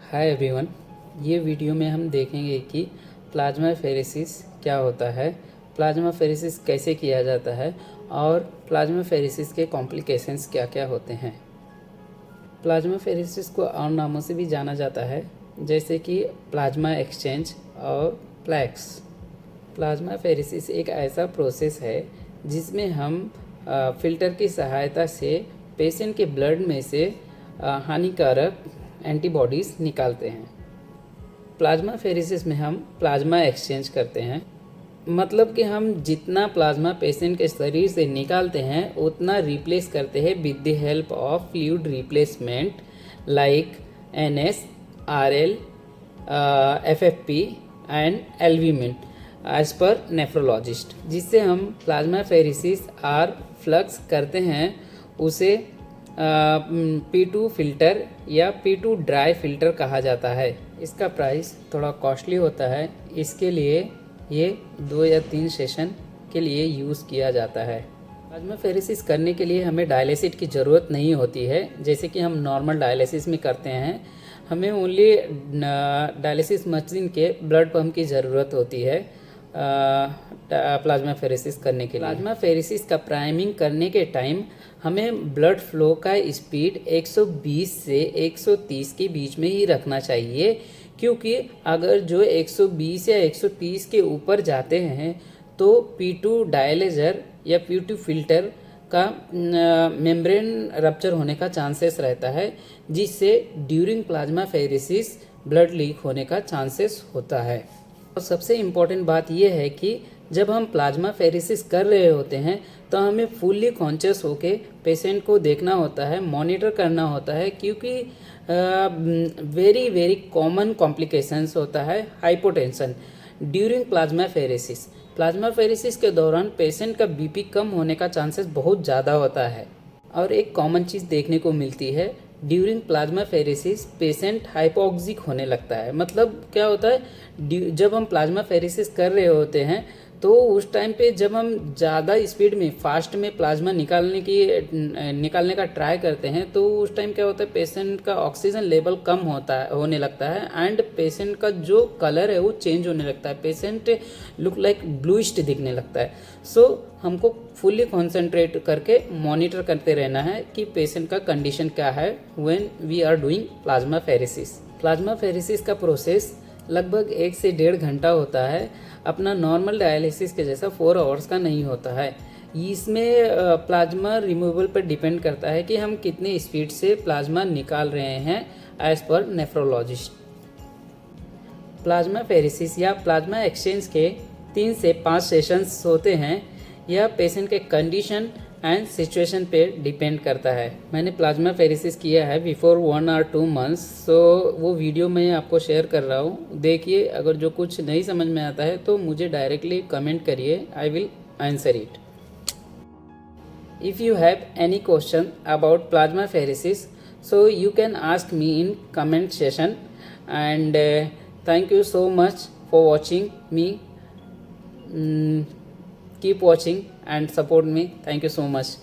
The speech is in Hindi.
हाय एवरीवन, ये वीडियो में हम देखेंगे कि प्लाज्मा फेरेसिस क्या होता है, प्लाज्मा फेरेसिस कैसे किया जाता है और प्लाज्मा फेरेसिस के कॉम्प्लिकेशंस क्या क्या होते हैं। प्लाज्मा फेरेसिस को और नामों से भी जाना जाता है, जैसे कि प्लाज्मा एक्सचेंज और प्लैक्स। प्लाज्मा फेरेसिस एक ऐसा प्रोसेस है जिसमें हम फ़िल्टर की सहायता से पेशेंट के ब्लड में से हानिकारक एंटीबॉडीज़ निकालते हैं। प्लाज्मा फेरेसिस में हम प्लाज्मा एक्सचेंज करते हैं, मतलब कि हम जितना प्लाज्मा पेशेंट के शरीर से निकालते हैं उतना रिप्लेस करते हैं with the help of fluid replacement like NS, RL, FFP and albumin as per nephrologist. जिससे हम प्लाज्मा फेरेसिस आर फ्लक्स करते हैं उसे P2 फ़िल्टर या P2 ड्राई फ़िल्टर कहा जाता है। इसका प्राइस थोड़ा कॉस्टली होता है, इसके लिए ये 2 या 3 सेशन के लिए यूज़ किया जाता है। प्लाज्मा फेरेसिस करने के लिए हमें डायलिसिस की ज़रूरत नहीं होती है, जैसे कि हम नॉर्मल डायलिसिस में करते हैं। हमें ओनली डायलिसिस मशीन के ब्लड पंप की ज़रूरत होती है प्लाज्मा फेरेसिस करने के लिए। प्लाज्मा फेरेसिस का प्राइमिंग करने के टाइम हमें ब्लड फ्लो का स्पीड 120 से 130 के बीच में ही रखना चाहिए, क्योंकि अगर जो 120 या 130 के ऊपर जाते हैं तो P2 डायलेजर या P2 फ़िल्टर का मेम्ब्रेन रप्चर होने का चांसेस रहता है, जिससे during plasma pheresis blood leak होने का चांसेस होता है। और सबसे इम्पॉर्टेंट बात यह है कि जब हम प्लाज्मा फेरेसिस कर रहे होते हैं तो हमें फुल्ली कॉन्शियस होके पेशेंट को देखना होता है, मॉनिटर करना होता है, क्योंकि वेरी कॉमन कॉम्प्लिकेशंस होता है hypotension during plasma pheresis. Plasma pheresis के दौरान पेशेंट का बीपी कम होने का चांसेस बहुत ज़्यादा होता है। और एक कॉमन चीज़ देखने को मिलती है, during plasma pheresis patient hypoxic होने लगता है। मतलब क्या होता है, जब हम प्लाज्मा फेरेसिस कर रहे होते हैं तो उस टाइम पे जब हम ज़्यादा स्पीड में फास्ट में प्लाज्मा निकालने का ट्राई करते हैं तो उस टाइम क्या होता है, पेशेंट का ऑक्सीजन लेवल कम होने लगता है एंड पेशेंट का जो कलर है वो चेंज होने लगता है, पेशेंट लुक लाइक ब्लूइश दिखने लगता है। सो हमको फुल्ली कॉन्सेंट्रेट करके मॉनिटर करते रहना है कि पेशेंट का कंडीशन क्या है when we are doing plasmapheresis. Plasmapheresis का प्रोसेस लगभग 1 से 1.5 घंटा होता है, अपना नॉर्मल डायलिसिस के जैसा 4 आवर्स का नहीं होता है। इसमें प्लाज्मा रिमूवल पर डिपेंड करता है कि हम कितने स्पीड से प्लाज्मा निकाल रहे हैं as per nephrologist. Plasmapheresis या प्लाज्मा एक्सचेंज के 3 से 5 सेशंस होते हैं। यह पेशेंट के कंडीशन एंड सिचुएशन पे डिपेंड करता है। मैंने प्लाज्मा फेरेसिस किया है बिफोर 1 और 2 मंथ्स, सो वो वीडियो मैं आपको शेयर कर रहा हूँ, देखिए। अगर जो कुछ नहीं समझ में आता है तो मुझे डायरेक्टली कमेंट करिए, I will answer it. If you have any question about plasma pheresis, so you can ask me in comment section, and thank you so much for watching me. Keep watching and support me. Thank you so much.